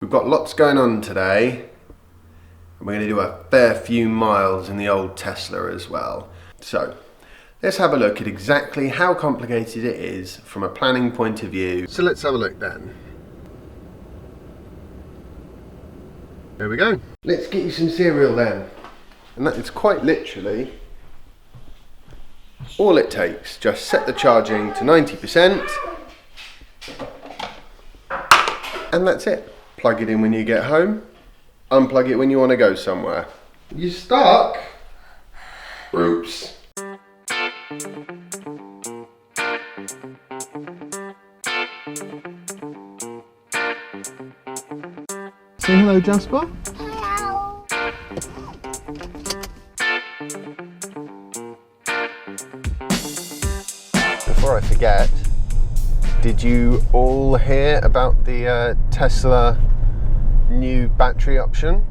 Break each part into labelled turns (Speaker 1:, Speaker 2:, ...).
Speaker 1: We've got lots going on today, and we're going to do a fair few miles in the old Tesla as well. So let's have a look at exactly how complicated it is from a planning point of view. So let's have a look then. There we go. Let's get you some cereal then. And that is quite literally all it takes. Just set the charging to 90%, and that's it. Plug it in when you get home, unplug it when you want to go somewhere. You stuck? Oops. Say hello, Jasper.
Speaker 2: Hello.
Speaker 1: Before I forget, did you all hear about the Tesla new battery option?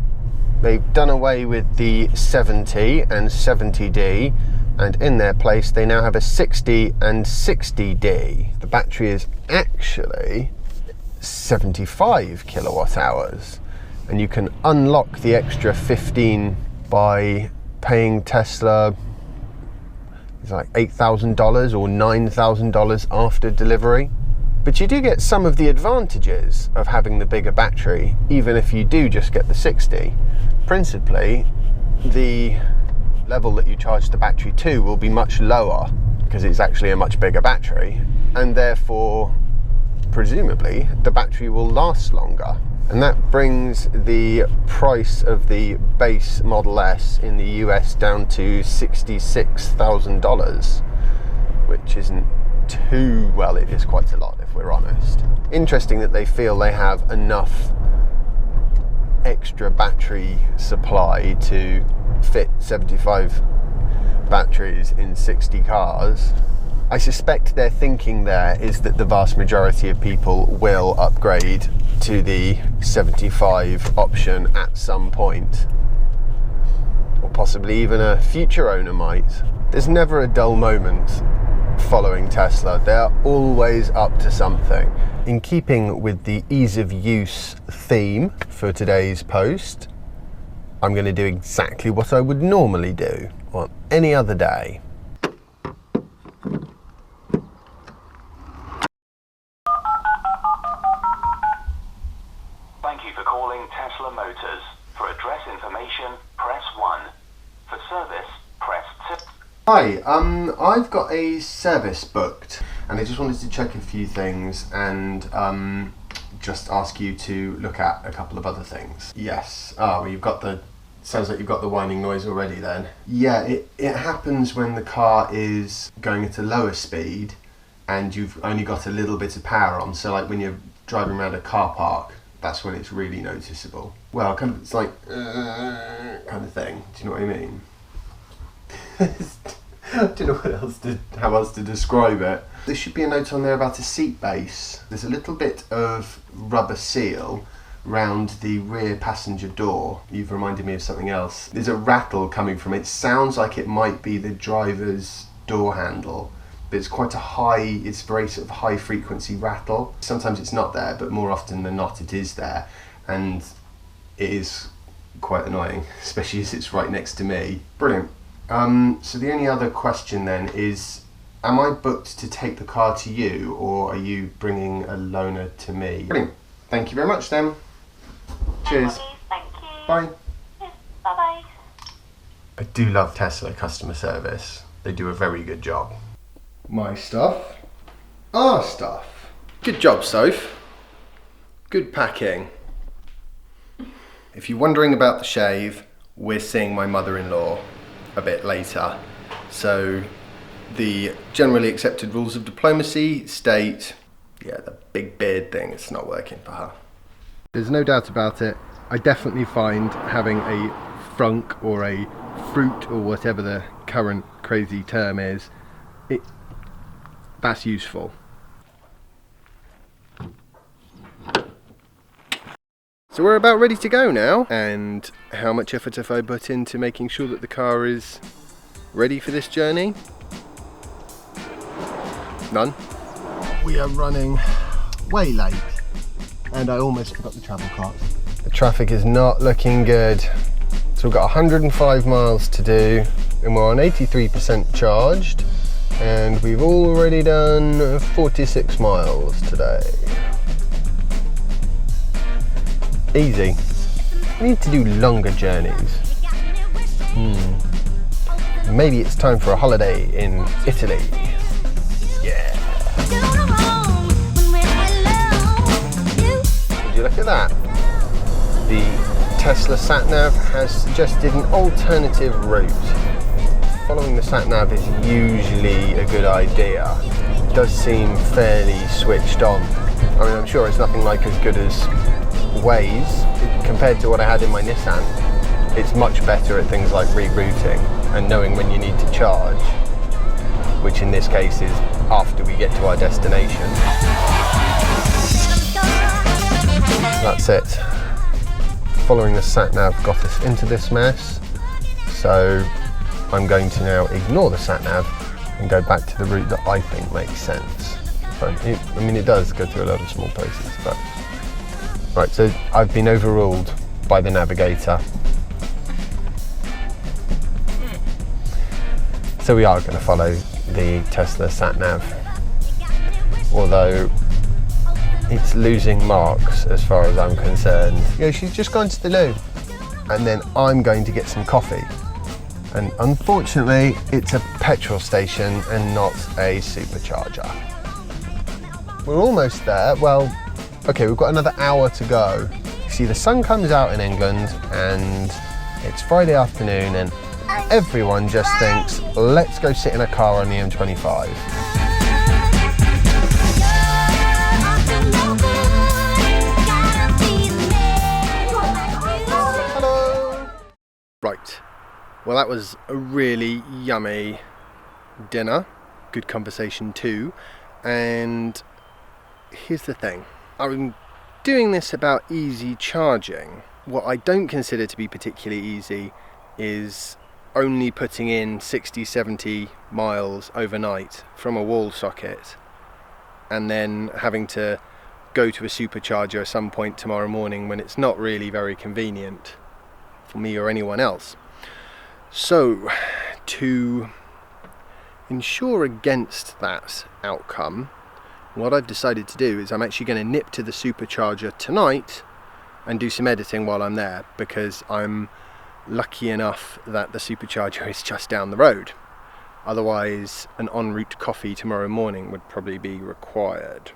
Speaker 1: They've done away with the 70 and 70D, and in their place they now have a 60 and 60D. The battery is actually 75 kilowatt hours, and you can unlock the extra 15 by paying Tesla, it's like $8,000 or $9,000 after delivery. But you do get some of the advantages of having the bigger battery, even if you do just get the 60. Principally, the level that you charge the battery to will be much lower because it's actually a much bigger battery, and therefore, presumably, the battery will last longer. And that brings the price of the base Model S in the US down to $66,000, which isn't too, well, it is quite a lot if we're honest. Interesting that they feel they have enough extra battery supply to fit 75 batteries in 60 cars. I suspect their thinking there is that the vast majority of people will upgrade to the 75 option at some point, or possibly even a future owner might. There's never a dull moment following Tesla. They're always up to something. In keeping with the ease of use theme for today's post, I'm going to do exactly what I would normally do on any other day.
Speaker 3: Thank you for calling Tesla Motors. For address information, press 1. For service, press 2.
Speaker 1: Hi, I've got a service booked, and I just wanted to check a few things and just ask you to look at a couple of other things. Yes. Well, you've got the, sounds like you've got the whining noise already then. Yeah, it happens when the car is going at a lower speed and you've only got a little bit of power on. So like when you're driving around a car park, that's when it's really noticeable. Well, kind of, it's like kind of thing. Do you know what I mean? I don't know how else to describe it. There should be a note on there about a seat base. There's a little bit of rubber seal round the rear passenger door. You've reminded me of something else. There's a rattle coming from it. It sounds like it might be the driver's door handle, but it's quite a high, it's very sort of high frequency rattle. Sometimes it's not there, but more often than not it is there, and it is quite annoying, especially as it's right next to me. Brilliant. So the only other question then is, am I booked to take the car to you, or are you bringing a loaner to me? Brilliant. Thank you very much then. Cheers.
Speaker 2: Thank you.
Speaker 1: Bye.
Speaker 2: Yes, bye-bye.
Speaker 1: I do love Tesla customer service. They do a very good job. My stuff. Our stuff. Good job, Soph. Good packing. If you're wondering about the shave, we're seeing my mother-in-law a bit later. So the generally accepted rules of diplomacy state, yeah, the big beard thing, it's not working for her. There's no doubt about it. I definitely find having a frunk or a fruit or whatever the current crazy term is, that's useful. So we're about ready to go now, and how much effort have I put into making sure that the car is ready for this journey? None. We are running way late.
Speaker 4: and I almost forgot the travel cards.
Speaker 1: The traffic is not looking good. So we've got 105 miles to do and we're on 83% charged, and we've already done 46 miles today. Easy. We need to do longer journeys. Maybe it's time for a holiday in Italy. Yeah. Would you look at that? The Tesla sat-nav has suggested an alternative route. Following the sat-nav is usually a good idea. It does seem fairly switched on. I mean, I'm sure it's nothing like as good as Waze. Compared to what I had in my Nissan, it's much better at things like rerouting and knowing when you need to charge, which in this case is after we get to our destination. That's it. Following the sat-nav got us into this mess, so I'm going to now ignore the sat-nav and go back to the route that I think makes sense. I mean, it does go through a lot of small places, but... Right, so I've been overruled by the navigator. So we are going to follow the Tesla sat-nav, although it's losing marks as far as I'm concerned. Yeah, she's just gone to the loo, and then I'm going to get some coffee. And unfortunately, it's a petrol station and not a supercharger. We're almost there. Well, okay, we've got another hour to go. You see, the sun comes out in England and it's Friday afternoon and everyone just thinks, let's go sit in a car on the M25. Hello! Right, well that was a really yummy dinner, good conversation too, and here's the thing. I'm doing this about easy charging. What I don't consider to be particularly easy is only putting in 60-70 miles overnight from a wall socket and then having to go to a supercharger at some point tomorrow morning when it's not really very convenient for me or anyone else. So to ensure against that outcome, what I've decided to do is I'm actually going to nip to the supercharger tonight and do some editing while I'm there, because I'm lucky enough that the supercharger is just down the road. Otherwise, an en route coffee tomorrow morning would probably be required.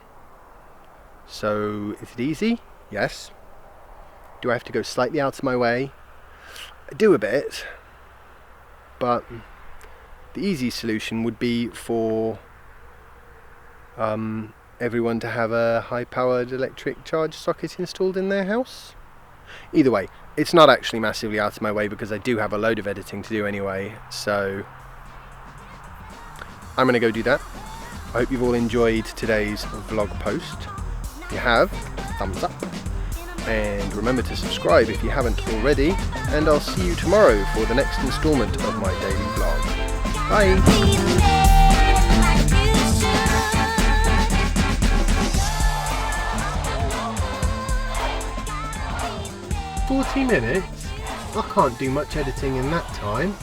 Speaker 1: So, is it easy? Yes. Do I have to go slightly out of my way? I do a bit, but the easy solution would be for everyone to have a high-powered electric charge socket installed in their house. Either way, it's not actually massively out of my way because I do have a load of editing to do anyway, so I'm going to go do that. I hope you've all enjoyed today's vlog post. If you have, thumbs up. And remember to subscribe if you haven't already, and I'll see you tomorrow for the next instalment of my daily vlog. Bye! 40 minutes? I can't do much editing in that time.